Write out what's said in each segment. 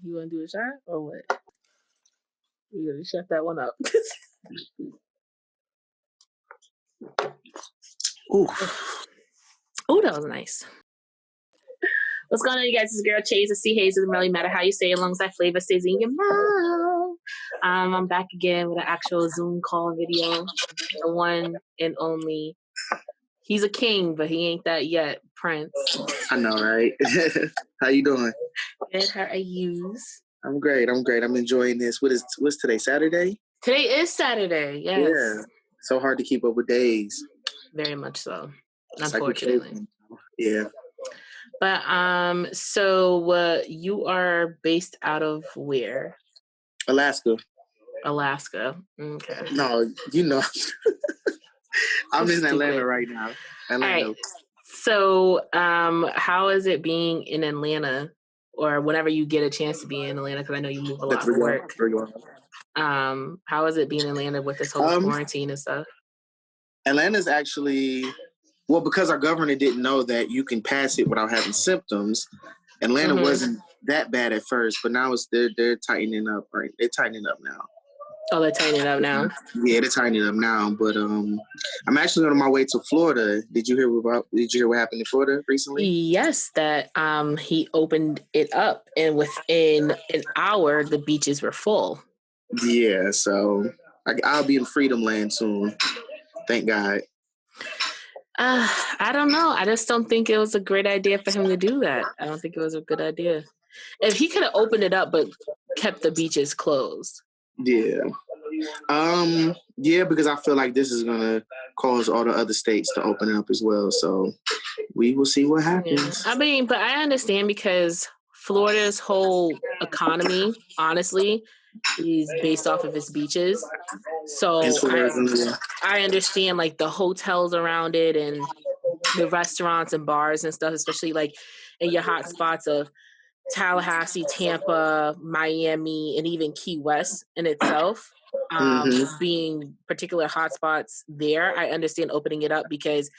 You want to do a shot or what? You gonna shut that one up? Ooh. Oh, that was nice. What's going on, you guys? It's your girl Chase. C Hayes. It doesn't really matter how you say it, as long as that flavor stays in your mouth. I'm back again with an actual Zoom call video. The one and only. He's a king, but he ain't that yet, Prince. I know, right? How you doing? Good. How are you? I'm great. I'm enjoying this. What's today? Saturday? Today is Saturday. Yes. Yeah. So hard to keep up with days. Very much so. It's Unfortunately. Yeah. But so you are based out of where? Alaska. Okay. No, you know. I'm in Atlanta right now. Atlanta. All right. So, how is it being in Atlanta, or whenever you get a chance to be in Atlanta? Because I know you move a lot for work. How is it being in Atlanta with this whole quarantine and stuff? Atlanta's actually, well, because our governor didn't know that you can pass it without having symptoms. Atlanta wasn't that bad at first, but now they're tightening up. Right, they're tightening up now. Oh, they're tightening up now. Yeah, they're tightening up now. But I'm actually on my way to Florida. Did you hear what happened in Florida recently? Yes, that he opened it up, and within an hour, the beaches were full. Yeah, so I'll be in Freedom Land soon. Thank God. I don't know. I just don't think it was a great idea for him to do that. I don't think it was a good idea. If he could have opened it up but kept the beaches closed. Yeah. Yeah, because I feel like this is gonna cause all the other states to open up as well. So we will see what happens. Yeah. I mean, but I understand because Florida's whole economy, honestly, is based off of its beaches. So I understand like the hotels around it and the restaurants and bars and stuff, especially like in your hot spots of Tallahassee, Tampa, Miami, and even Key West in itself, being particular hotspots there. I understand opening it up because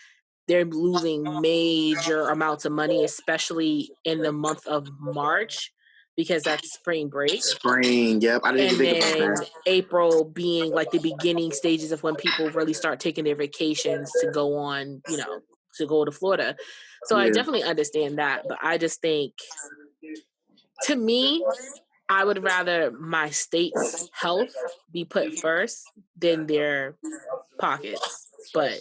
they're losing major amounts of money, especially in the month of March, because that's spring break. Yep. I didn't think about that. April being like the beginning stages of when people really start taking their vacations to go on, to go to Florida. So I definitely understand that, but I just think, to me, I would rather my state's health be put first than their pockets. But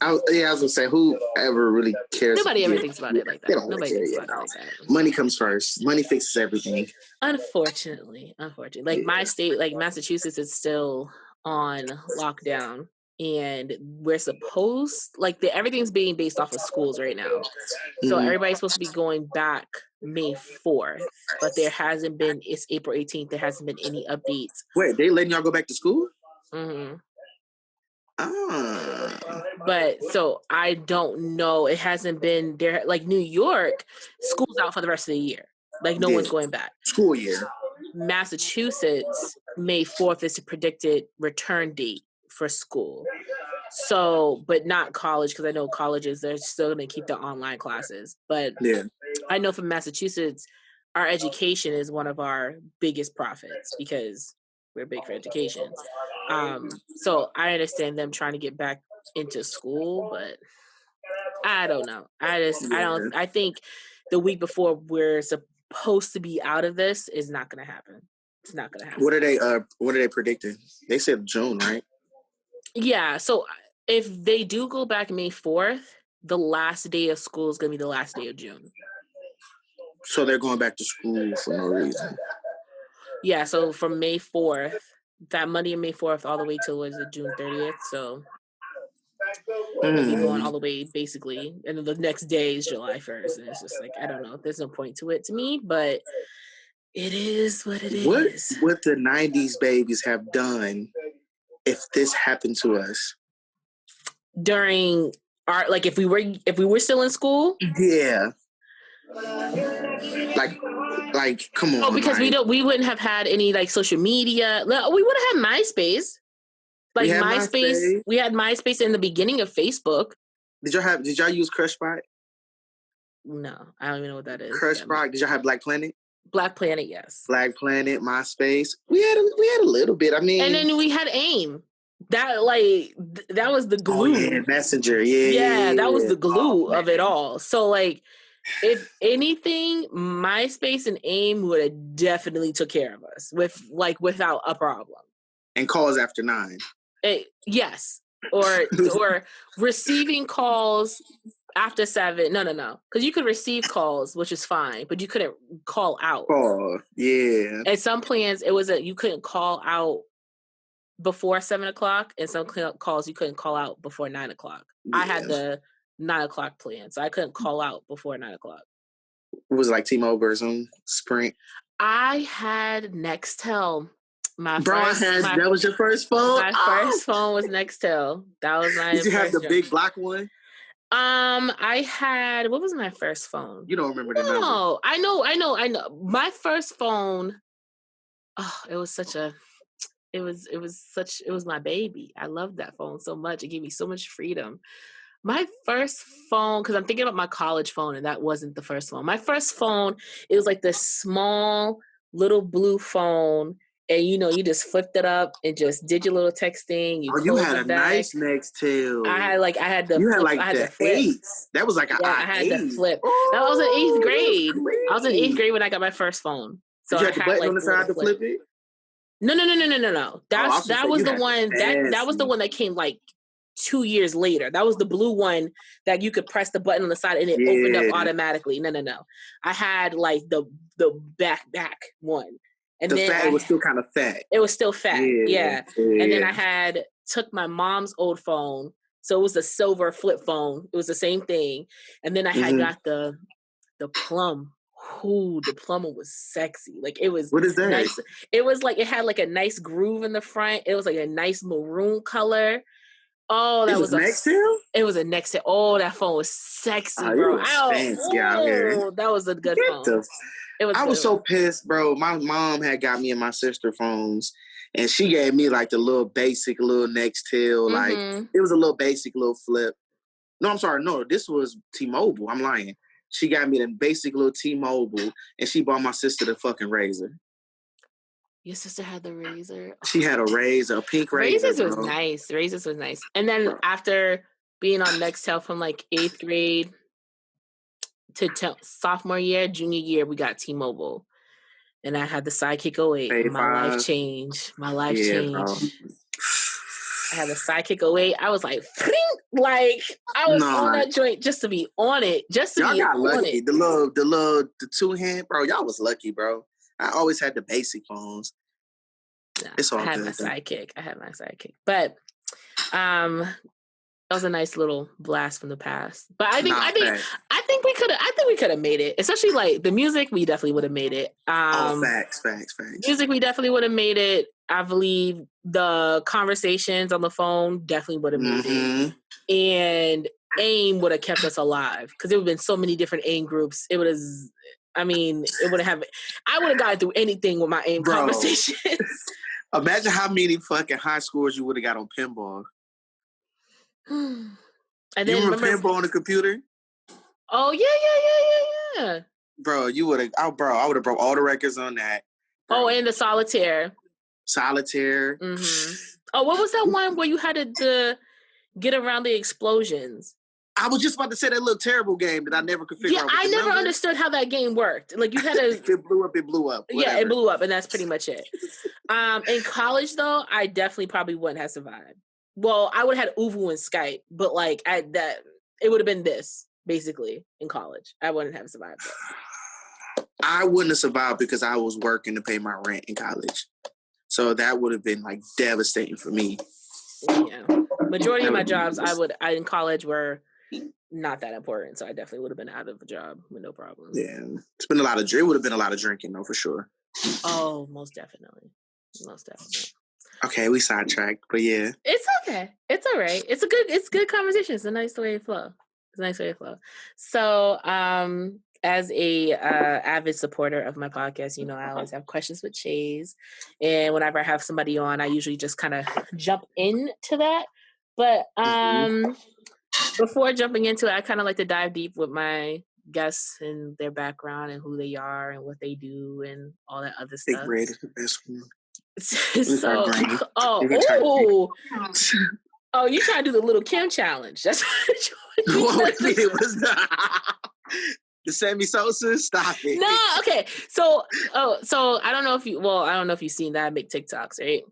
I was gonna say, whoever really cares? Nobody ever thinks about it like that. Nobody thinks about it like that. Money comes first. Money fixes everything. Unfortunately, like my state, like Massachusetts, is still on lockdown, and we're supposed everything's being based off of schools right now. So everybody's supposed to be going back May 4th, but there hasn't been. It's April 18th. There hasn't been any updates. Wait, they letting y'all go back to school? Mm-hmm. But so I don't know. It hasn't been there. Like New York, school's out for the rest of the year. Like no one's going back. School year. Massachusetts, May 4th is the predicted return date for school. So, but not college, because I know colleges, they're still going to keep the online classes. But I know from Massachusetts, our education is one of our biggest profits because we're big for education. So I understand them trying to get back into school, but I don't know. I think the week before we're supposed to be out of this is not going to happen. It's not going to happen. What are they predicting? They said June, right? Yeah. So if they do go back May 4th, the last day of school is going to be the last day of June. So they're going back to school for no reason. Yeah. So from May 4th, that Monday of May 4th all the way till June 30th. So it'll be going all the way basically. And then the next day is July 1st. And it's just like, I don't know. There's no point to it to me, but it is what it is. What the 90s babies have done if this happened to us? During our, like if we were still in school? Yeah. Like, come on. Oh, because we wouldn't have had any like social media. We would have had MySpace. Like MySpace. We had MySpace in the beginning of Facebook. Did y'all use Crushbot? No, I don't even know what that is. Crushbot. Did y'all have Black Planet? Black Planet, yes. Black Planet, MySpace. We had a little bit. I mean, and then we had AIM. That that was the glue. Oh, yeah, Messenger. Yeah, that was the glue of it all. So like, if anything, MySpace and AIM would have definitely took care of us without a problem. And calls after 9. Yes, or receiving calls after 7. No, because you could receive calls, which is fine, but you couldn't call out. Oh, yeah. At some plans, it was you couldn't call out before 7 o'clock, and some calls you couldn't call out before 9 o'clock. Yeah. I had the 9 o'clock plan, so I couldn't call out before 9 o'clock. It was like T-Mobile or some Sprint. I had Nextel. That was your first phone? My first phone was Nextel. That was my Did you have the big black one? I had, what was my first phone? You don't remember the number? No, I know. My first phone, it was my baby. I loved that phone so much. It gave me so much freedom. My first phone, because I'm thinking about my college phone, and that wasn't the first phone. My first phone, it was like this small little blue phone, and you just flipped it up and just did your little texting. You had a nice Nextel. I had the flip. 8. That was like an I had the flip. That was in 8th grade. I was in 8th grade when I got my first phone. So did you have the button on the side to flip it? No. That was the one that was the one that came like 2 years later. That was the blue one that you could press the button on the side and it opened up automatically. No. I had like the back one. And then it was still kind of fat. It was still fat. Yeah. And then I took my mom's old phone. So it was a silver flip phone. It was the same thing. And then I had got the Plum. Ooh, the Plum was sexy. Like it was. What is that? Nice. It was like, it had like a nice groove in the front. It was like a nice maroon color. Oh, that was a Nextel? It was a Nextel. Oh, that phone was sexy, bro. Fancy out here. That was a good phone. I was so pissed, bro. My mom had got me and my sister phones, and she gave me like the little basic little Nextel. Like it was a little basic little flip. No, I'm sorry. No, this was T-Mobile. I'm lying. She got me the basic little T-Mobile, and she bought my sister the fucking Razor. Your sister had the Razor? She had a Razor, a pink Razor. Razors was nice. And then after being on Nextel from like 8th grade to sophomore year, junior year, we got T-Mobile. And I had the Sidekick 08. My life changed. Bro. I had the Sidekick 08. I was like, I was on that joint just to be on it. Y'all got lucky. The two-hand, bro. Y'all was lucky, bro. I always had the basic phones. No, it's all I had my Sidekick. But that was a nice little blast from the past. But I think we could have made it. Especially like the music, we definitely would have made it. Facts. Music, we definitely would have made it. I believe the conversations on the phone definitely would have made it. And AIM would have kept us alive because there would have been so many different AIM groups. It would have. I would have gotten through anything with my AIM conversations. Imagine how many fucking high scores you would have got on pinball. And then you remember pinball on the computer? Oh yeah. Bro, you would have. I would have broke all the records on that. Bro. Oh, and the solitaire. Mm-hmm. Oh, what was that one where you had to get around the explosions? I was just about to say that little terrible game that I never could figure out. Yeah, I never understood how that game worked. Like you had to. It blew up. Whatever. Yeah, it blew up, and that's pretty much it. In college, though, I definitely probably wouldn't have survived. Well, I would have had Uvu and Skype, but it would have been this basically in college. I wouldn't have survived that. I wouldn't have survived because I was working to pay my rent in college, so that would have been like devastating for me. Yeah, majority of my jobs in college were not that important, so I definitely would have been out of a job with no problem. Yeah, it would have been a lot of drinking though, for sure. Oh, most definitely. Okay, we sidetracked, but yeah, it's okay. It's all right. It's good conversation. It's a nice way to flow. So, as a avid supporter of my podcast, I always have questions with Chase, and whenever I have somebody on, I usually just kind of jump into that. But before jumping into it, I kind of like to dive deep with my guests and their background and who they are and what they do and all that other Big stuff. Red is the best one. So, oh, you trying to do the little Kim challenge? That's what you it was the Sammy Sosa. Stop it. No, okay. So I don't know if you've seen that. I make TikToks, right?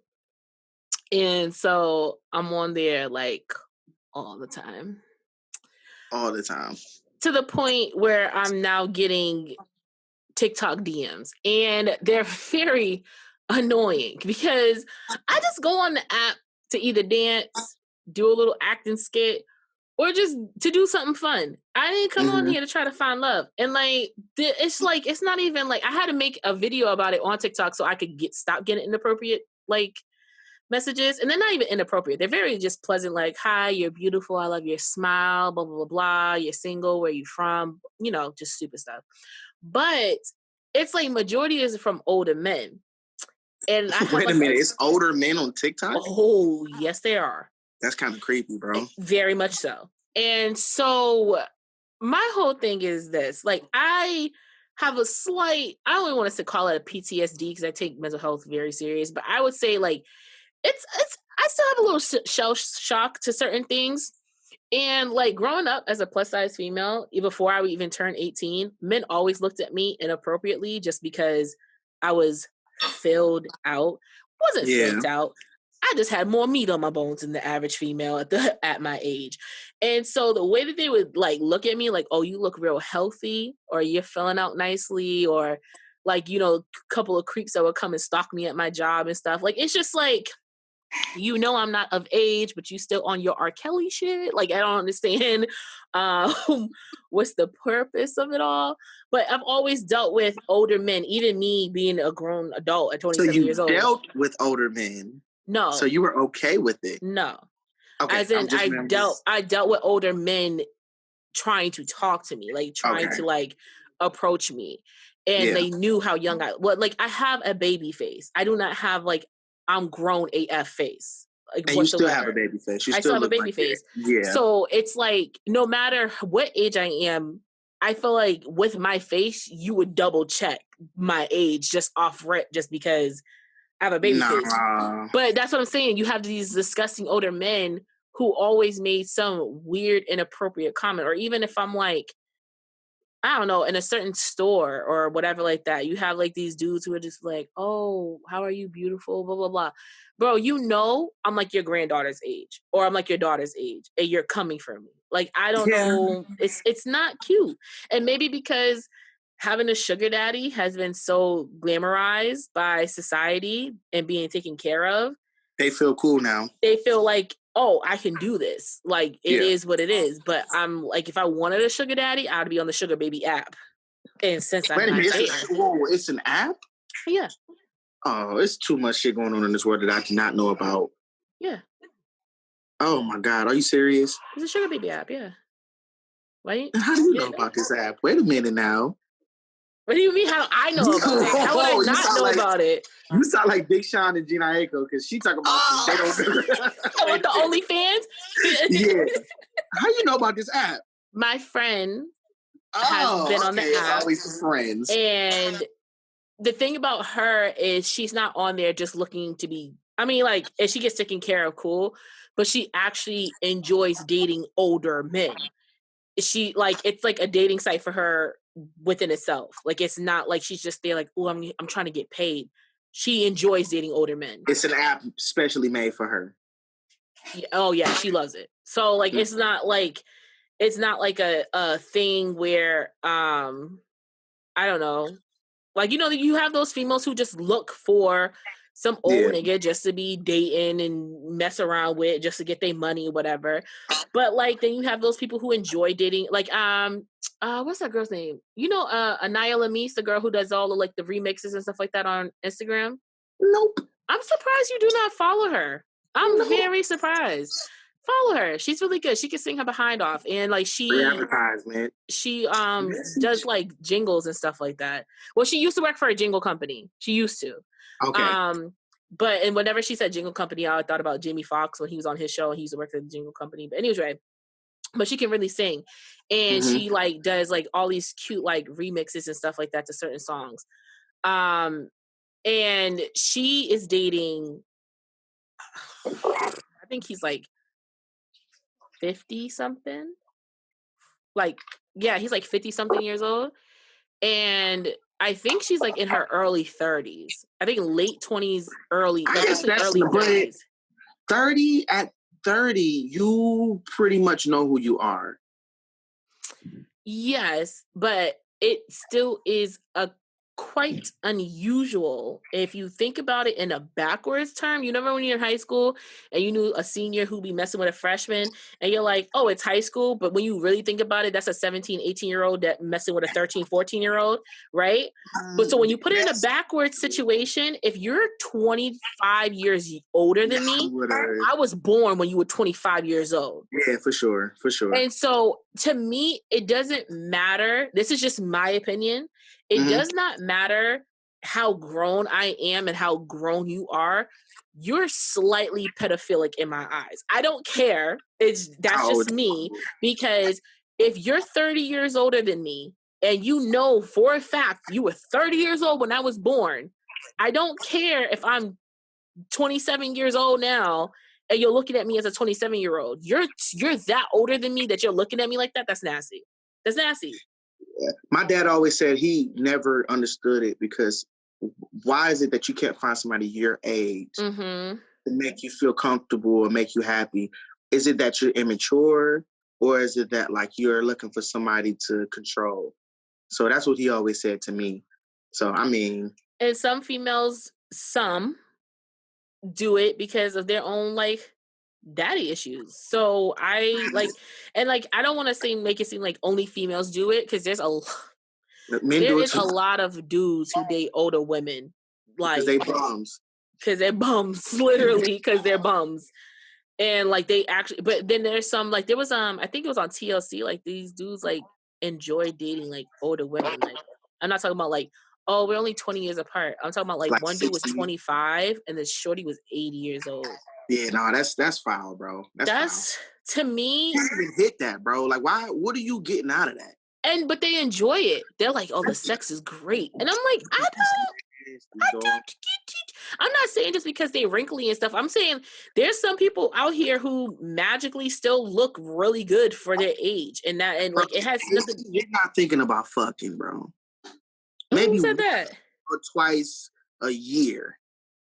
And so I'm on there like all the time. All the time. To the point where I'm now getting TikTok DMs, and they're very annoying because I just go on the app to either dance, do a little acting skit, or just to do something fun. I didn't come on here to try to find love. And like, it's not even like I had to make a video about it on TikTok so I could stop getting inappropriate like messages. And they're not even inappropriate. They're very just pleasant, like, hi, you're beautiful. I love your smile, blah, blah, blah, blah. You're single. Where you from? You know, just stupid stuff. But it's like majority is from older men. And I wait a minute, it's older men on TikTok? Oh, yes, they are. That's kind of creepy, bro. Very much so. And so my whole thing is this, like, I have a slight, I don't even want to call it a PTSD because I take mental health very serious, but I would say like, I still have a little shell shock to certain things. And like growing up as a plus size female, before I would even turn 18, men always looked at me inappropriately just because I was filled out. Wasn't filled out. I just had more meat on my bones than the average female at my age. And so the way that they would like look at me like, oh, you look real healthy, or you're filling out nicely, or like, you know, a couple of creeps that would come and stalk me at my job and stuff. Like, it's just like, you know, I'm not of age, but you still on your R. Kelly shit. Like, I don't understand what's the purpose of it all. But I've always dealt with older men, even me being a grown adult at 27 years old. So you dealt with older men? No. So you were okay with it? No. Okay. As in, I dealt with older men trying to talk to me, like trying to like approach me. And they knew how young like I have a baby face. I do not have like I'm grown AF face. Like, and you still have a baby face. I still have a baby face. Yeah. So it's like no matter what age I am, I feel like with my face, you would double check my age just off rip, just because I have a baby face. But that's what I'm saying. You have these disgusting older men who always made some weird, inappropriate comment, or even if I'm like, I don't know, in a certain store or whatever like that, you have like these dudes who are just like, oh, how are you beautiful, blah, blah, blah. Bro, you know, I'm like your granddaughter's age, or I'm like your daughter's age, and you're coming for me. Like, I don't know. It's not cute. And maybe because having a sugar daddy has been so glamorized by society and being taken care of. They feel cool now. They feel like, oh, I can do this. Like, it is what it is. But I'm like, if I wanted a sugar daddy, I'd be on the Sugar Baby app. And since I'm not there. Whoa, it's an app? Yeah. Oh, it's too much shit going on in this world that I do not know about. Yeah. Oh my God, are you serious? It's a Sugar Baby app, yeah. Right? How do you know about this app? Wait a minute now. What do you mean? How do I know about it? How would I not know about it? You sound like Big Sean and Gina Aiko because she talking about they don't. With the OnlyFans? Yeah. How you know about this app? My friend has been on the app. It's always friends. And the thing about her is she's not on there just looking to be. I mean, like, if she gets taken care of, cool. But she actually enjoys dating older men. She like it's like a dating site for her within itself. Like, it's not like she's just there like, oh, I'm trying to get paid. She enjoys dating older men. It's an app specially made for her. Oh yeah, she loves it. So like it's not like a thing where I don't know. Like, you know, you have those females who just look for some old nigga just to be dating and mess around with just to get their money or whatever. But like then you have those people who enjoy dating, like what's that girl's name? You know, Anaya Lamise, the girl who does all of like the remixes and stuff like that on Instagram. Nope. I'm surprised you do not follow her. I'm very surprised. Follow her. She's really good. She can sing her behind off, and like she advertisement. She does like jingles and stuff like that. Well, she used to work for a jingle company. She used to. Okay. But and whenever she said jingle company, I thought about Jamie Foxx when he was on his show and he used to work at the jingle company. But anyway, but she can really sing. And she like does like all these cute like remixes and stuff like that to certain songs. And she is dating, I think he's like 50 something. Like, yeah, he's like 50 something years old. And I think she's like in her early 30s. I think late 20s, early, like early 30s. 30, at 30, you pretty much know who you are. Yes, but it still is a quite unusual if you think about it in a backwards term. You remember when you're in high school and you knew a senior who'd be messing with a freshman and you're like, oh, it's high school. But when you really think about it, that's a 17, 18-year-old that messing with a 13, 14-year-old, right? But so when you put it in a backwards situation, if you're 25 years older than me, I was born when you were 25 years old. Yeah, for sure. For sure. And so to me, it doesn't matter. This is just my opinion. It does not matter how grown I am and how grown you are. You're slightly pedophilic in my eyes. I don't care. That's just me. Because if you're 30 years older than me and you know for a fact you were 30 years old when I was born, I don't care if I'm 27 years old now and you're looking at me as a 27-year-old. You're that older than me that you're looking at me like that. That's nasty. That's nasty. Yeah. My dad always said he never understood it because why is it that you can't find somebody your age to make you feel comfortable or make you happy? Is it that you're immature or is it that like you're looking for somebody to control? So that's what he always said to me. So, I mean. And some females, do it because of their own like daddy issues. So I like, and like, I don't want to make it seem like only females do it because there is a lot of dudes who date older women, like because they're bums, literally because they're bums, and like they actually. But then there's some like there was I think it was on TLC, like these dudes like enjoy dating like older women. Like I'm not talking about like, oh, we're only 20 years apart. I'm talking about like one 60. Dude was 25 and the shorty was 80 years old. Yeah, no, that's foul, bro. That's foul. To me. You even hit that, bro. Like, why? What are you getting out of that? But they enjoy it. They're like, oh, the sex is great. And I'm like, I'm not saying just because they're wrinkly and stuff. I'm saying there's some people out here who magically still look really good for their age. And like it has nothing. You're not thinking about fucking, bro. Maybe who said that? Or twice a year.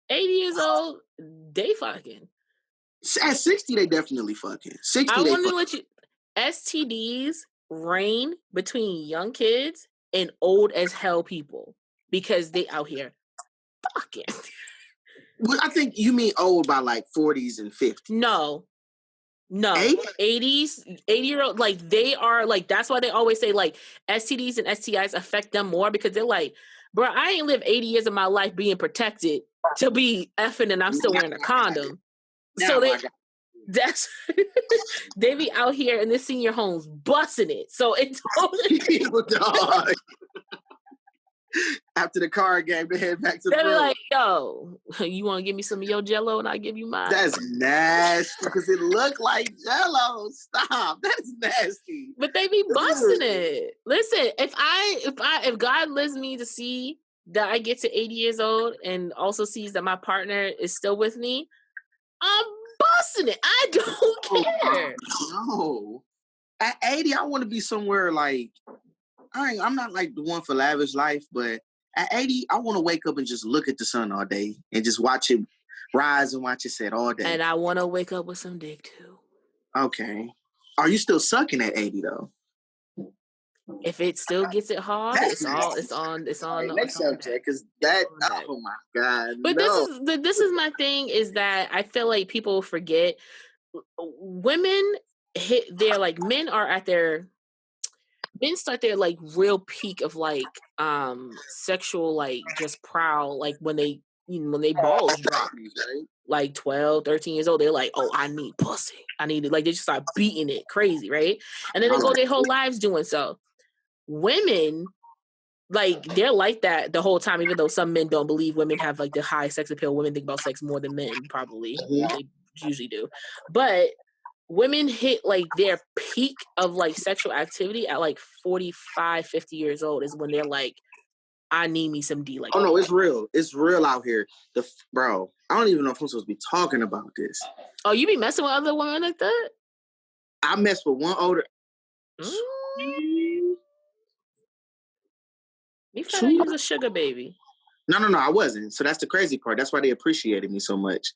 80 years old, they fucking. At 60, they definitely fucking. 60, I want to let you. STDs reign between young kids and old as hell people because they out here fucking. Well, I think you mean old by like 40s and 50s. No. 80s, 80-year-old, like they are like, that's why they always say like STDs and STIs affect them more because they're like, bro, I ain't lived 80 years of my life being protected to be effing and I'm still wearing a condom. So they be out here in the senior homes busting it. So it's totally after the card game, they head back to the room. They be like, yo, you want to give me some of your Jello and I give you mine? That's nasty because it look like Jello. Stop. That's nasty. But they be busting it. Listen, if God lets me to see that I get to 80 years old and also sees that my partner is still with me, I'm busting it. I don't care. No. At 80, I want to be somewhere like, I'm not like the one for lavish life, but at 80, I want to wake up and just look at the sun all day and just watch it rise and watch it set all day. And I want to wake up with some dick too. Okay. Are you still sucking at 80 though? If it still gets it hard, it's on. Next subject, because that. Oh my god! But no. This is my thing is that I feel like people forget women hit their like men start their like real peak of like sexual like just prowl like when they balls drop like 12, 13 years old, they're like, oh, I need pussy. I need it. Like they just start beating it crazy, right? And then they go their whole lives doing so. Women, like, they're like that the whole time, even though some men don't believe women have, like, the high sex appeal. Women think about sex more than men, probably. They usually do. But women hit like their peak of like sexual activity at like 45, 50 years old is when they're like, I need me some D. Like, oh no, it's real. It's real out here. Bro, I don't even know if I'm supposed to be talking about this. Oh, you be messing with other women like that? I messed with one older. You found out you was a sugar baby. No, I wasn't. So that's the crazy part. That's why they appreciated me so much.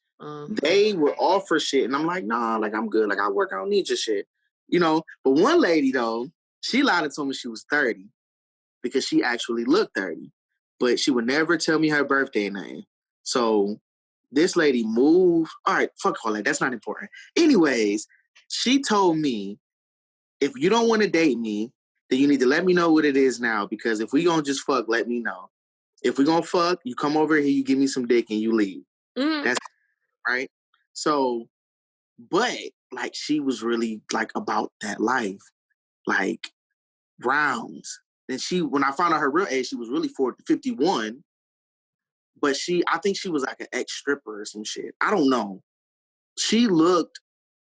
They would offer shit, and I'm like, nah, like I'm good. Like I work, I don't need your shit. You know. But one lady though, she lied and told me she was 30 because she actually looked 30, but she would never tell me her birthday name. So this lady moved. All right, fuck all that. That's not important. Anyways, she told me, if you don't want to date me, then you need to let me know what it is now, because if we gonna just fuck, let me know. If we gonna fuck, you come over here, you give me some dick, and you leave. That's right. So, but like she was really like about that life, like rounds. And when I found out her real age, she was really 51. But I think she was like an ex-stripper or some shit. I don't know. She looked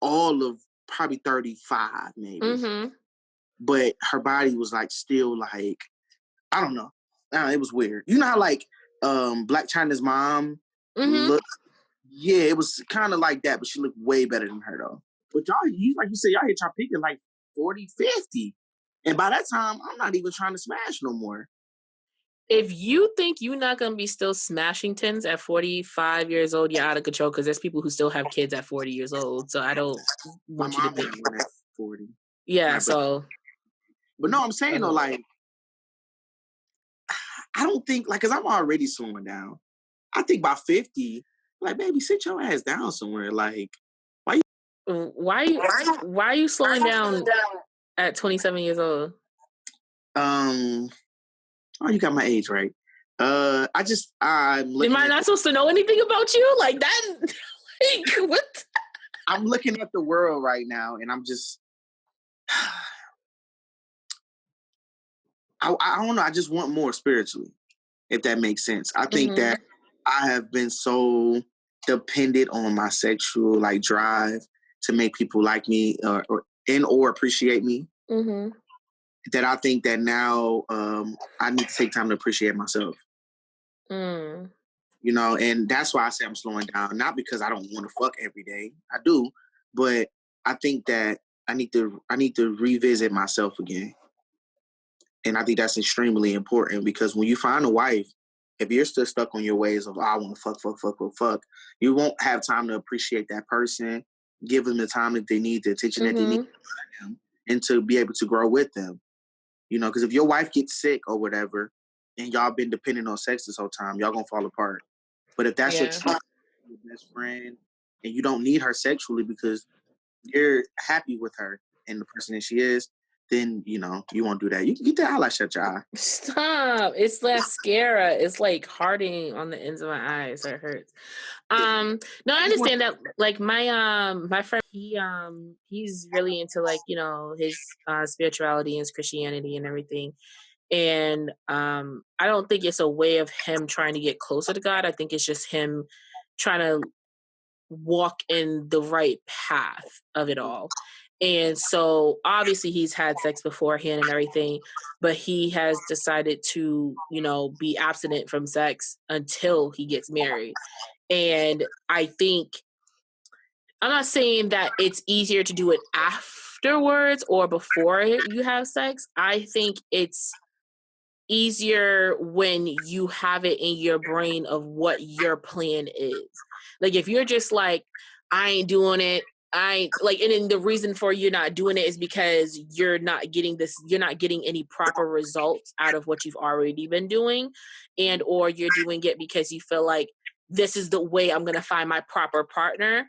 all of probably 35, maybe. But her body was like still like, I don't know. It was weird. You know how like Black China's mom looked? Yeah, it was kind of like that, but she looked way better than her though. But y'all, like you said, y'all hit y'all peak at like 40, 50. And by that time, I'm not even trying to smash no more. If you think you're not going to be still smashing tins at 45 years old, you're out of control, because there's people who still have kids at 40 years old. So I don't want you to think. At 40. Yeah, so. But no, I'm saying though, like, I don't think, like, because I'm already slowing down. I think by 50, like, baby, sit your ass down somewhere. Like, why are you slowing down at 27 years old? Oh, you got my age right. I'm looking. Am I not supposed to know anything about you? Like that? Like, what? I'm looking at the world right now, and I'm just, I don't know. I just want more spiritually, if that makes sense. I think that I have been so dependent on my sexual like drive to make people like me or appreciate me. That I think that now I need to take time to appreciate myself. You know, and that's why I say I'm slowing down. Not because I don't want to fuck every day. I do, but I think that I need to revisit myself again. And I think that's extremely important, because when you find a wife, if you're still stuck on your ways of, I want to fuck, you won't have time to appreciate that person, give them the time that they need, the attention that they need, and to be able to grow with them. You know, because if your wife gets sick or whatever, and y'all been dependent on sex this whole time, y'all gonna fall apart. But if that's your best friend, and you don't need her sexually because you're happy with her and the person that she is, then you know you won't do that. You can get that eyelash out your eye. Stop! It's mascara. It's like hardening on the ends of my eyes. So it hurts. No, I understand that. Like my friend, he's really into like, you know, his spirituality and his Christianity and everything. And I don't think it's a way of him trying to get closer to God. I think it's just him trying to walk in the right path of it all. And so obviously he's had sex beforehand and everything, but he has decided to, you know, be abstinent from sex until he gets married. And I think, I'm not saying that it's easier to do it afterwards or before you have sex. I think it's easier when you have it in your brain of what your plan is. Like if you're just like, I ain't doing it, I like, and then the reason for you're not doing it is because you're not getting any proper results out of what you've already been doing, and or you're doing it because you feel like this is the way I'm gonna find my proper partner.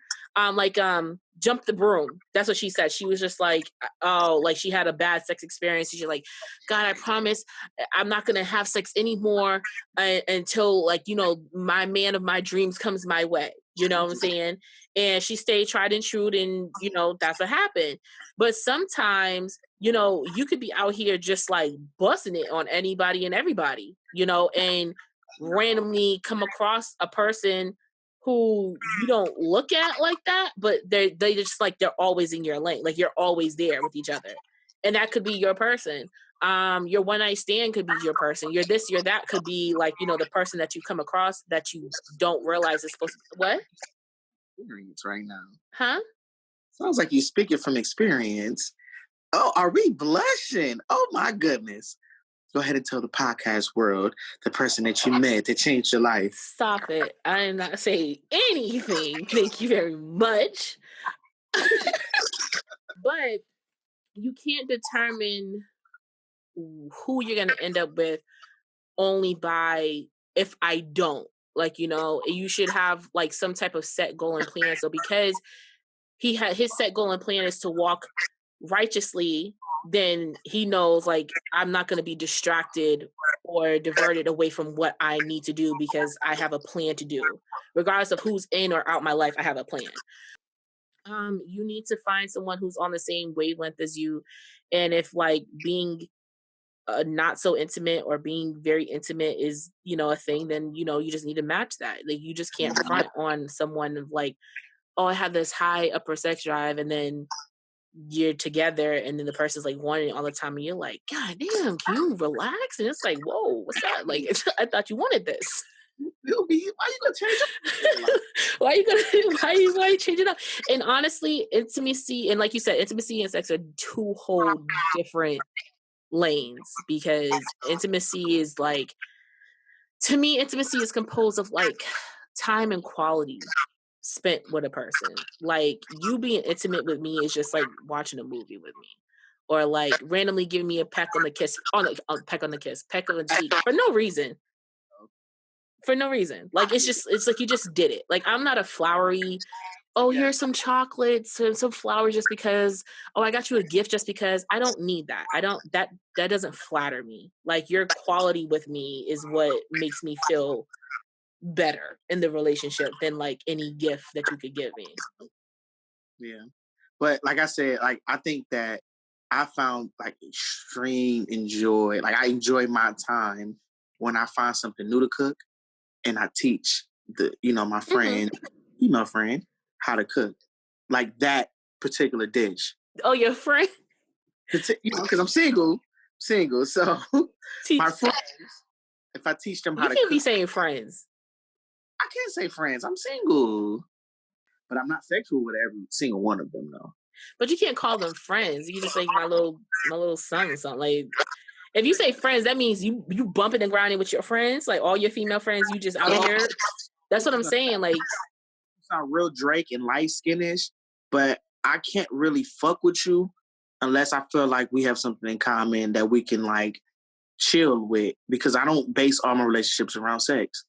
Jump the broom. That's what she said. She was just like, oh, like she had a bad sex experience. She's like, God, I promise I'm not going to have sex anymore until, like, you know, my man of my dreams comes my way. You know what I'm saying? And she stayed tried and true, and, you know, that's what happened. But sometimes, you know, you could be out here just like busting it on anybody and everybody, you know, and randomly come across a person who you don't look at like that, but they just like they're always in your lane. Like you're always there with each other. And that could be your person. Your one night stand could be your person. Your this, your that could be like, you know, the person that you come across that you don't realize is supposed to what? Experience right now. Huh? Sounds like you speaking from experience. Oh, are we blushing? Oh my goodness. Go ahead and tell the podcast world the person that you met that changed your life. Stop it. I am not saying anything. Thank you very much. But you can't determine who you're going to end up with only by if I don't. Like, you know, you should have like some type of set goal and plan. So because he had his set goal and plan is to walk righteously, then he knows like I'm not going to be distracted or diverted away from what I need to do because I have a plan to do. Regardless of who's in or out my life, I have a plan. You need to find someone who's on the same wavelength as you. And if like being not so intimate or being very intimate is, you know, a thing, then, you know, you just need to match that. Like you just can't front on someone of like, oh, I have this high upper sex drive, and then you're together and then the person's like wanting it all the time and you're like, God damn, can you relax? And it's like, whoa, what's that? Like I thought you wanted this. Why you gonna change it? Why you change it up? And honestly, intimacy and like you said, intimacy and sex are two whole different lanes, because intimacy is like, to me, intimacy is composed of like time and quality spent with a person. Like you being intimate with me is just like watching a movie with me, or like randomly giving me a peck on the kiss, peck on the cheek for no reason. For no reason. Like it's like you just did it. Like I'm not a flowery, oh, here's some chocolates and some flowers just because, oh, I got you a gift just because. I don't need that. That doesn't flatter me. Like your quality with me is what makes me feel better in the relationship than like any gift that you could give me. Yeah. But like I said, like I think that I found like extreme enjoy. Like I enjoy my time when I find something new to cook and I teach my friend, friend, how to cook. Like that particular dish. Oh, your friend? Because I'm single. So my friends, if I teach them how to cook. You can't be saying friends. I can't say friends. I'm single. But I'm not sexual with every single one of them, though. But you can't call them friends. You just like my little son or something. Like if you say friends, that means you bumping and grinding with your friends, like all your female friends. You just out here. That's what I'm saying. Like it's not real Drake and light skinish, but I can't really fuck with you unless I feel like we have something in common that we can like chill with. Because I don't base all my relationships around sex.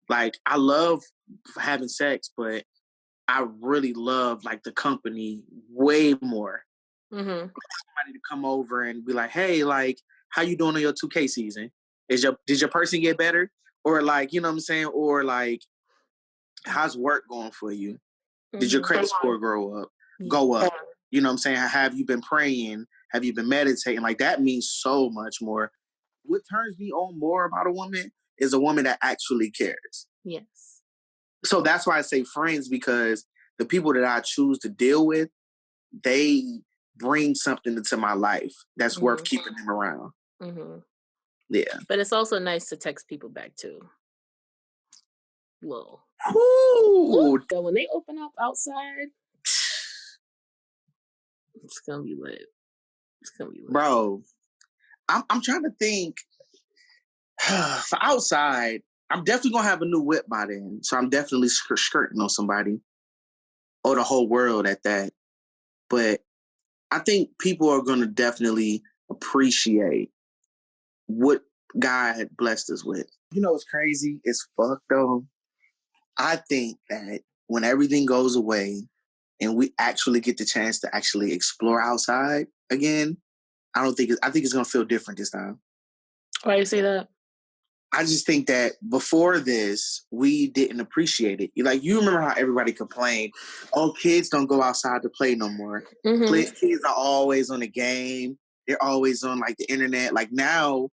Like I love having sex, but I really love like the company way more. Mm-hmm. Somebody to come over and be like, hey, like, how you doing on your 2K season? Did your person get better? Or like, you know what I'm saying? Or like, how's work going for you? Did your credit score go up? You know what I'm saying? Have you been praying? Have you been meditating? Like that means so much more. What turns me on more about a woman is a woman that actually cares. Yes. So that's why I say friends, because the people that I choose to deal with, they bring something into my life that's worth keeping them around. Mm-hmm. Yeah. But it's also nice to text people back too. Whoa. So when they open up outside, it's gonna be lit. Bro, I'm trying to think. For outside, I'm definitely gonna have a new whip by then. So I'm definitely skirting on somebody. Or the whole world at that. But I think people are gonna definitely appreciate what God blessed us with. You know what's crazy? It's fucked though. I think that when everything goes away and we actually get the chance to actually explore outside again, I think it's gonna feel different this time. Why do you say that? I just think that before this, we didn't appreciate it. Like, you remember how everybody complained, oh, kids don't go outside to play no more. Mm-hmm. Kids are always on the game. They're always on, like, the internet. Like, now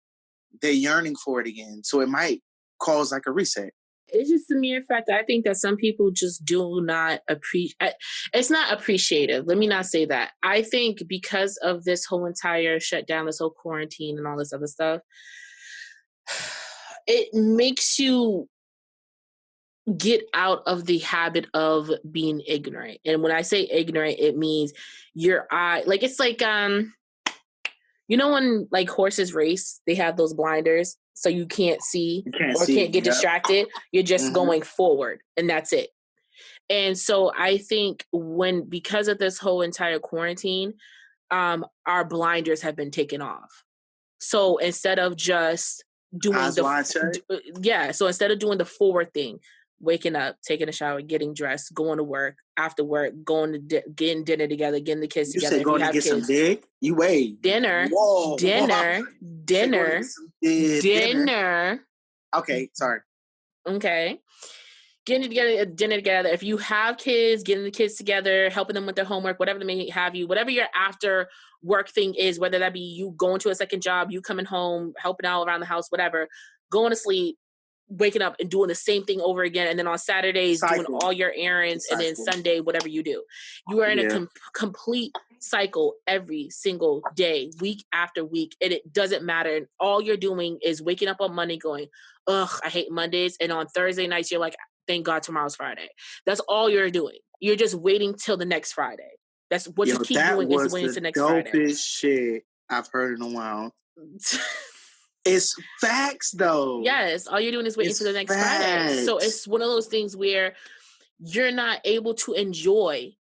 they're yearning for it again. So it might cause, like, a reset. It's just the mere fact that I think that some people just do not appreciate. It's not appreciative. Let me not say that. I think because of this whole entire shutdown, this whole quarantine, and all this other stuff, it makes you get out of the habit of being ignorant. And when I say ignorant, it means your eye, like it's like when like horses race, they have those blinders so you can't see can't get distracted. You're just going forward and that's it. And so I think because of this whole entire quarantine, our blinders have been taken off. So instead of just doing so instead of doing the forward thing, waking up, taking a shower, getting dressed, going to work, after work, getting dinner together, getting the kids together. You said going to get some dick? You wait. Dinner. Whoa. Dinner. Okay, sorry. Okay. Getting dinner together. If you have kids, getting the kids together, helping them with their homework, whatever they may have you, whatever your after work thing is, whether that be you going to a second job, you coming home, helping out around the house, whatever, going to sleep, waking up and doing the same thing over again. And then on Saturdays, doing all your errands. And then Sunday, whatever you do. You are in a complete cycle every single day, week after week. And it doesn't matter. And all you're doing is waking up on Monday going, ugh, I hate Mondays. And on Thursday nights, you're like, thank God tomorrow's Friday. That's all you're doing. You're just waiting till the next Friday. That's what you keep doing is waiting till the next Friday. That was the dopest shit I've heard in a while. It's facts, though. Yes, all you're doing is waiting for the next Friday. So it's one of those things where you're not able to enjoy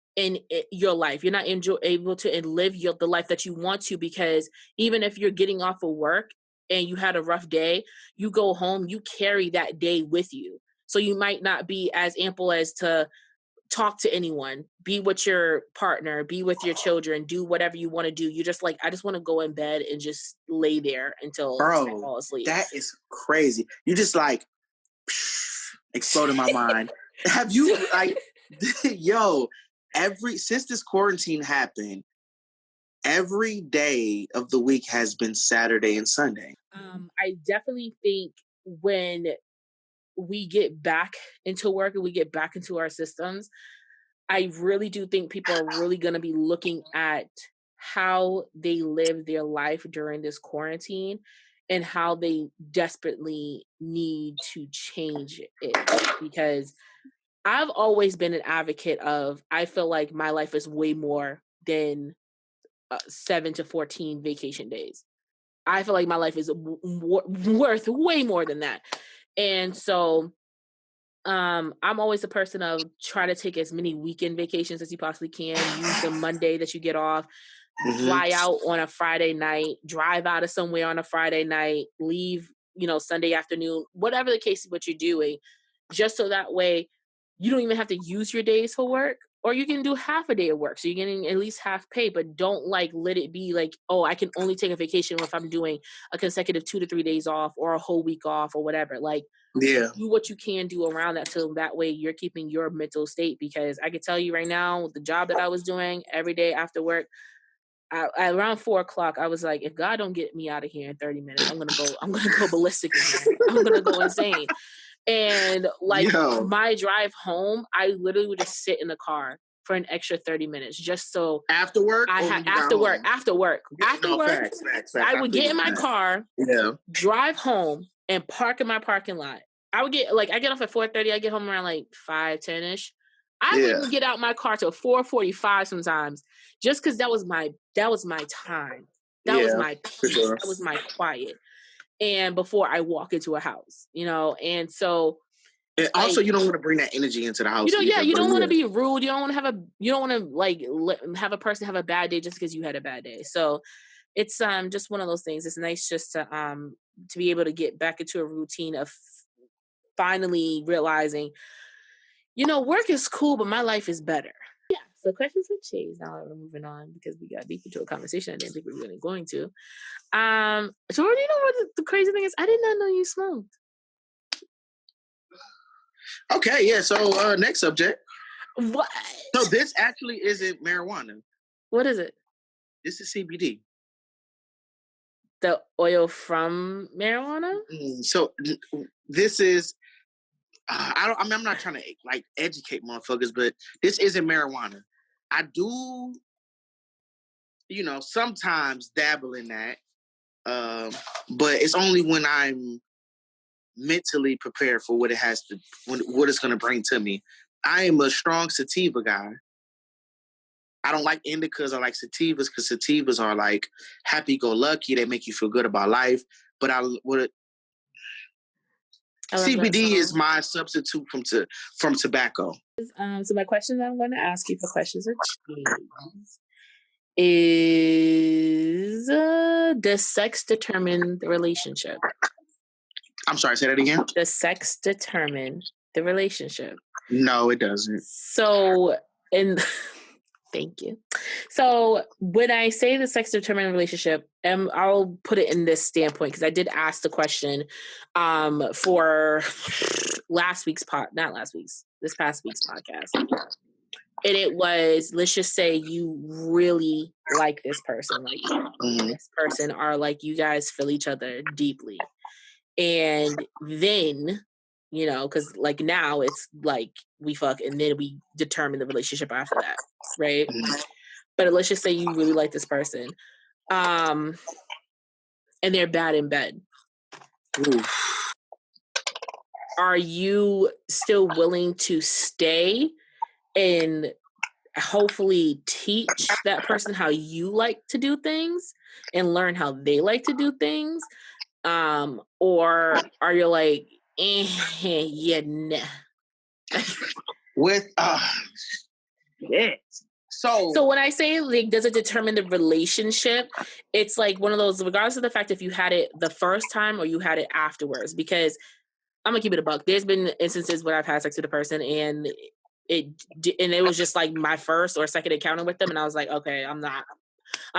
your life. You're not able to live the life that you want to, because even if you're getting off of work and you had a rough day, you go home, you carry that day with you. So you might not be as ample as to talk to anyone, be with your partner, be with your children, do whatever you want to do. You're just like, I just want to go in bed and just lay there until I fall asleep. That is crazy. You just like exploded my mind. Have you like, since this quarantine happened, every day of the week has been Saturday and Sunday. I definitely think when we get back into work and we get back into our systems, I really do think people are really going to be looking at how they live their life during this quarantine and how they desperately need to change it. Because I've always been an advocate of, I feel like my life is way more than 7 to 14 vacation days. I feel like my life is worth way more than that. And so I'm always a person of try to take as many weekend vacations as you possibly can. Use the Monday that you get off, fly out on a Friday night, drive out of somewhere on a Friday night, leave, Sunday afternoon, whatever the case is what you're doing, just so that way you don't even have to use your days for work, or you can do half a day of work. So you're getting at least half pay, but don't let it be like, oh, I can only take a vacation if I'm doing a consecutive 2 to 3 days off or a whole week off or whatever. Do what you can do around that, so that way you're keeping your mental state. Because I can tell you right now, the job that I was doing every day after work, around 4:00, I was like, if God don't get me out of here in 30 minutes, I'm gonna go ballistic in here. I'm gonna go insane. And my drive home, I literally would just sit in the car for an extra 30 minutes just so after work. After work. Facts. I would get in my car, drive home, and park in my parking lot. I would get I get off at 4:30. I get home around 5:10ish. I wouldn't get out my car till 4:45 sometimes, just because that was my time. That was my peace. Sure. That was my quiet. And before I walk into a house, and so. And also, you don't want to bring that energy into the house. You don't want to be rude. You don't want to have a person have a bad day just because you had a bad day. So it's just one of those things. It's nice just to be able to get back into a routine of finally realizing, work is cool, but my life is better. Yeah. So questions have changed. Now we're moving on because we got deep into a conversation I didn't think we were really going to. Jordan, you know what the crazy thing is? I did not know you smoked. Okay, yeah. So next subject. What? So this actually isn't marijuana. What is it? This is CBD. The oil from marijuana? So this is I'm not trying to like educate motherfuckers, but this isn't marijuana. I do, sometimes dabble in that, but it's only when I'm mentally prepared for what what it's going to bring to me. I am a strong sativa guy. I don't like indicas. I like sativas because sativas are like happy-go-lucky. They make you feel good about life. But CBD is my substitute from tobacco. So my question that I'm going to ask you for questions of cheese is, does sex determine the relationship? I'm sorry, say that again? Does sex determine the relationship? No, it doesn't. So, thank you. So when I say the sex determined relationship, I'll put it in this standpoint because I did ask the question for this past week's podcast. And it was, let's just say you really like this person, like this person are like, you guys feel each other deeply. And then, because like now it's like we fuck and then we determine the relationship after that, right? But let's just say you really like this person, and they're bad in bed. Oof. Are you still willing to stay and hopefully teach that person how you like to do things and learn how they like to do things? Or are you like, yeah, nah. With yeah. So when I say like, does it determine the relationship? It's like one of those, regardless of the fact if you had it the first time or you had it afterwards. Because I'm gonna keep it a buck. There's been instances where I've had sex with a person and it was just like my first or second encounter with them, and I was like, okay, I'm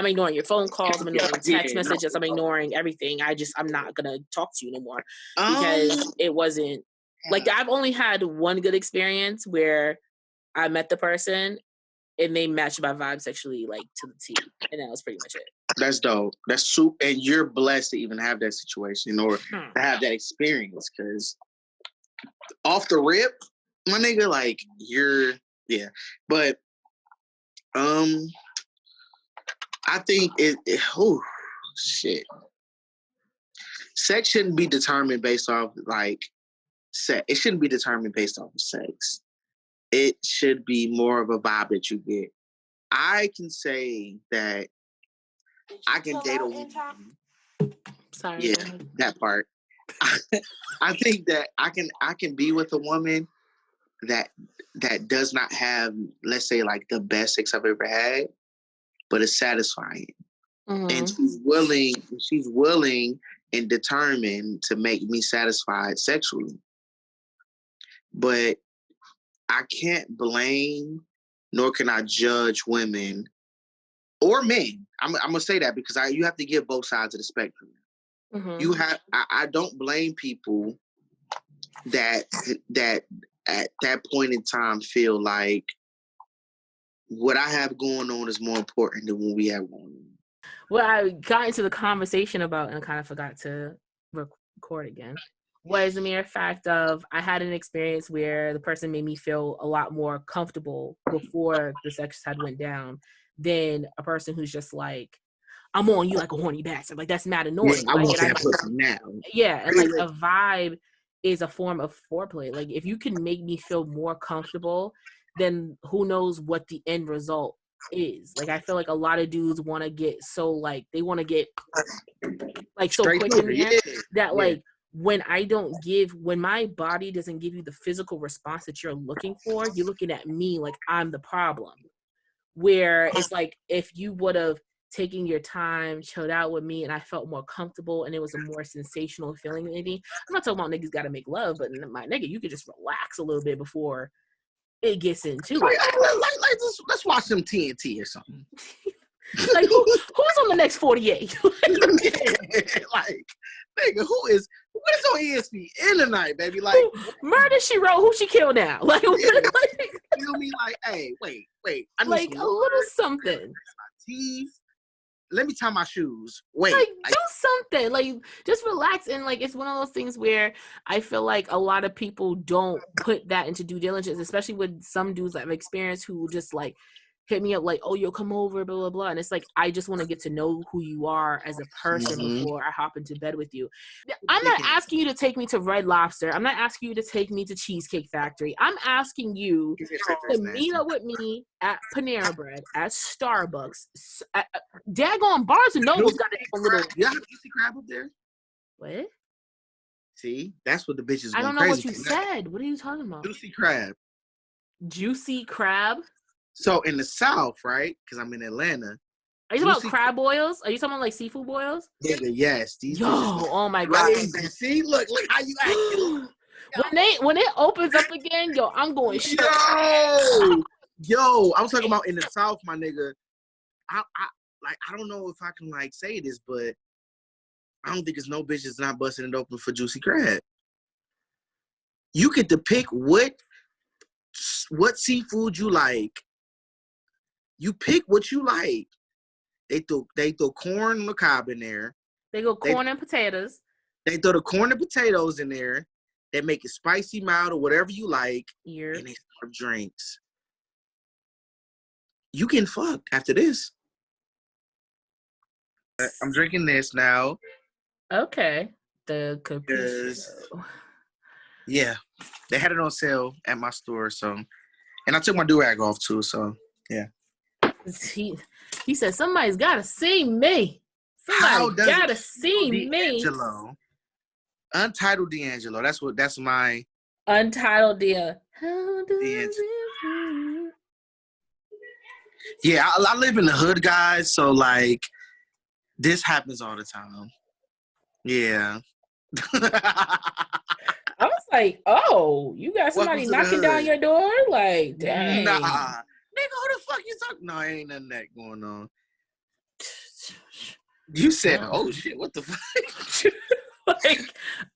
ignoring your phone calls, I'm ignoring text messages, I'm ignoring everything. I'm not gonna talk to you no more because it wasn't like, I've only had one good experience where I met the person and they matched my vibe sexually, like to the T, and that was pretty much it. That's dope. That's super, and you're blessed to even have that situation or to have that experience. Because off the rip, my nigga, like yeah. But I think oh shit. Sex shouldn't be determined based off like sex. It shouldn't be determined based off of sex. It should be more of a vibe that you get. I can say that I can date a woman. Sorry. Yeah, that part. I think that I can be with a woman that does not have, let's say, like the best sex I've ever had, but it's satisfying. And she's willing and determined to make me satisfied sexually. But I can't blame, nor can I judge women or men. I'm gonna say that because you have to give both sides of the spectrum. I don't blame people that at that point in time feel like what I have going on is more important than what we have going on. Well, I got into the conversation about and kind of forgot to record again. Was the mere fact of I had an experience where the person made me feel a lot more comfortable before the sex had went down than a person who's just like, I'm on you like a horny bastard. Like, that's not annoying. Yeah, I want that pussy now. Yeah, and like a vibe is a form of foreplay. Like, if you can make me feel more comfortable, then who knows what the end result is. Like, I feel like a lot of dudes want to get so like they want to get like so quick in there that like when my body doesn't give you the physical response that you're looking for, you're looking at me like I'm the problem. Where it's like if you would have taken your time, chilled out with me, and I felt more comfortable, and it was a more sensational feeling. Maybe I'm not talking about niggas got to make love, but my nigga, you could just relax a little bit before it gets into it. Let's watch some TNT or something. Like who's on the next 48? Like nigga, what is on ESPN tonight, baby? Like Murder She Wrote. Who she killed now? Like, you know me? Like, hey, wait. I need like a little something. Teeth. let me tie my shoes. Wait. Like, do something. Like, just relax. And, like, it's one of those things where I feel like a lot of people don't put that into due diligence, especially with some dudes that I've experienced who just, like, hit me up like, oh, yo, come over, blah, blah, blah. And it's like, I just want to get to know who you are as a person before I hop into bed with you. I'm not asking you to take me to Red Lobster. I'm not asking you to take me to Cheesecake Factory. I'm asking you to meet up with me at Panera Bread, at Starbucks. Daggone Barnes and Noble's got a little... You have Juicy Crab up there? What? See? That's what the bitches I don't know what you said. What are you talking about? Juicy Crab. Juicy Crab? So in the South, right? Because I'm in Atlanta. Are you talking about crab boils? Are you talking about like seafood boils? Yes. These oh my god! See, look how you acting. When it opens up again, yo, I'm going shit. Yo, I'm talking about in the South, my nigga. I don't know if I can like say this, but I don't think there's no bitch that's not busting it open for Juicy Crab. You get to pick what seafood you like. You pick what you like. They throw corn on the cob in there. They go corn and potatoes. They throw the corn and potatoes in there. They make it spicy, mild, or whatever you like. And they serve drinks. You can fuck after this. I'm drinking this now. Okay. The Capriccio. Yeah. They had it on sale at my store, so. And I took my do-rag off, too, so, yeah. He said, somebody's got to see me. Somebody's got to see me. Untitled D'Angelo. That's my. Untitled D'Angelo. Yeah, I live in the hood, guys, so, like, this happens all the time. Yeah. I was like, oh, you got somebody knocking down your door? Like, dang. Nah. Nigga, who the fuck you talking? No, ain't nothing that going on. You said, oh shit, what the fuck? Like,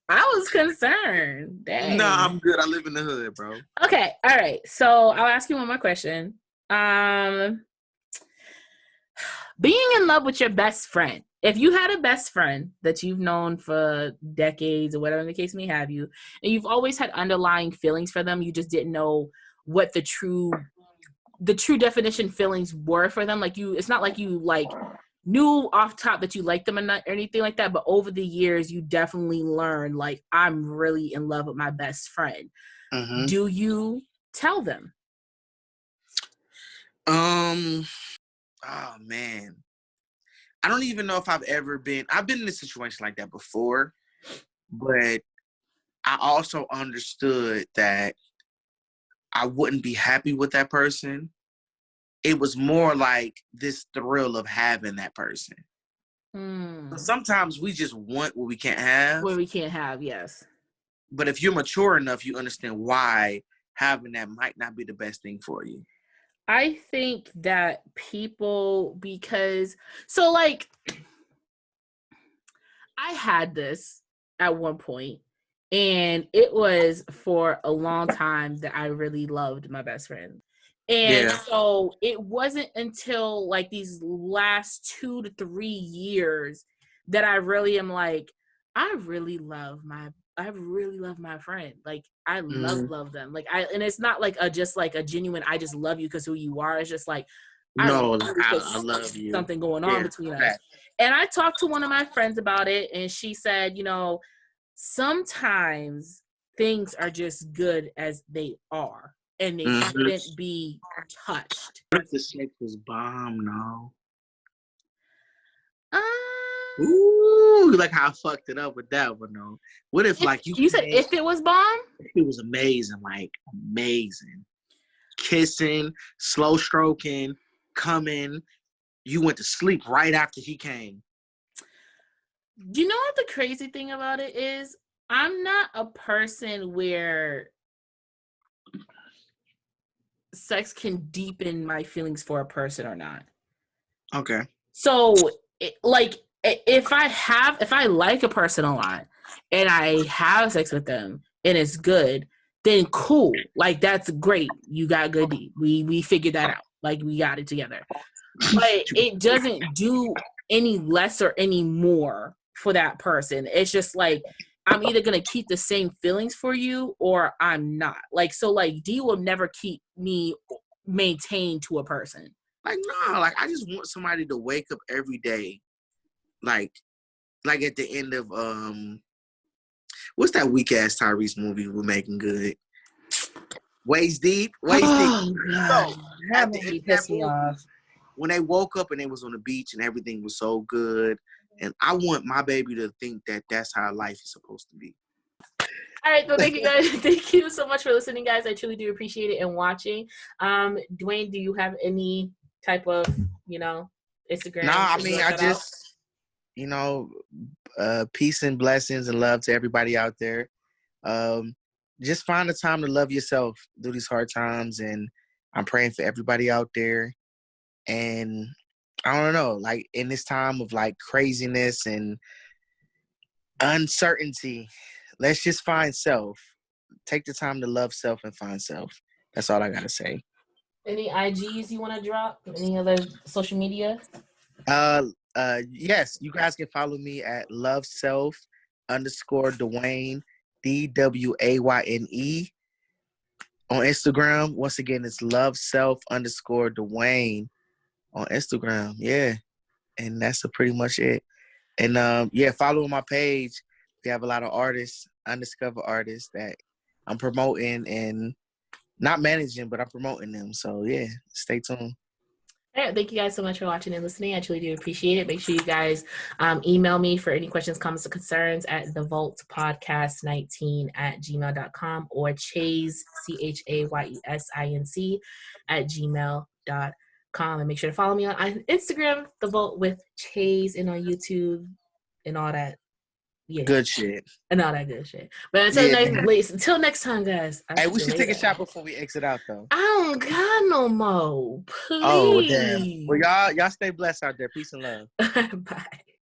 I was concerned. Dang. Nah, I'm good. I live in the hood, bro. Okay, all right. So I'll ask you one more question. Being in love with your best friend. If you had a best friend that you've known for decades or whatever the case may have you, and you've always had underlying feelings for them, you just didn't know what the true definition feelings were for them. Like it's not like you like knew off top that you liked them or not or anything like that, but over the years you definitely learned like, I'm really in love with my best friend. Mm-hmm. Do you tell them? Oh man. I don't even know if I've been in a situation like that before, but I also understood that I wouldn't be happy with that person. It was more like this thrill of having that person. Sometimes we just want what we can't have. What we can't have, yes. But if you're mature enough, you understand why having that might not be the best thing for you. I think that people, so like, I had this at one point, and it was for a long time that I really loved my best friend. And so it wasn't until like these last 2 to 3 years that I really am like, I really love my friend. Like I love them. Like and it's not like just like a genuine, I just love you because who you are. It's just like, I love you. Something going on between us. And I talked to one of my friends about it, and she said, sometimes things are just good as they are, and they shouldn't be touched. What if the snake was bomb, no? Ooh, like how I fucked it up with that one, though. What if, like, you said if it was bomb? It was amazing, like, amazing. Kissing, slow stroking, coming. You went to sleep right after he came. You know what the crazy thing about it is? I'm not a person where sex can deepen my feelings for a person or not. Okay. So, if I like a person a lot and I have sex with them and it's good, then cool. Like, that's great. You got good deed. We figured that out. Like, we got it together. But it doesn't do any less or any more for that person. It's just like, I'm either going to keep the same feelings for you or I'm not. Like, so like D will never keep me maintained to a person. Like, no, like I just want somebody to wake up every day. Like at the end of what's that weak ass Tyrese movie we're making good? Waist Deep. Oh God, So, that at the end movie of that pissed me movie, off. when they woke up and they was on the beach and everything was so good, and I want my baby to think that that's how life is supposed to be. All right, so thank you guys. Thank you so much for listening, guys. I truly do appreciate it and watching. Dwayne, do you have any type of, Instagram? Nah, I mean, I just, peace and blessings and love to everybody out there. Just find the time to love yourself through these hard times, and I'm praying for everybody out there. And I don't know, like in this time of like craziness and uncertainty, let's just find self. Take the time to love self and find self. That's all I gotta say. Any IGs you want to drop? Any other social media? Yes, you guys can follow me at loveself_Dwayne, DWAYNE on Instagram. Once again, it's loveself_Dwayne on Instagram. Yeah, and that's pretty much it. And follow my page. We have a lot of artists, undiscovered artists that I'm promoting and not managing, but I'm promoting them. So yeah, stay tuned. All right, thank you guys so much for watching and listening. I truly do appreciate it. Make sure you guys email me for any questions, comments, or concerns at thevaultpodcast19@gmail.com or Chase, CHAYESINC @gmail.com. And make sure to follow me on Instagram, The Vault with Chase, and on YouTube and all that. Yeah. Good shit. And all that good shit. But until next time, guys. Hey, we should take a shot before we exit out, though. I don't got no more. Please. Oh, damn. Well, y'all stay blessed out there. Peace and love. Bye.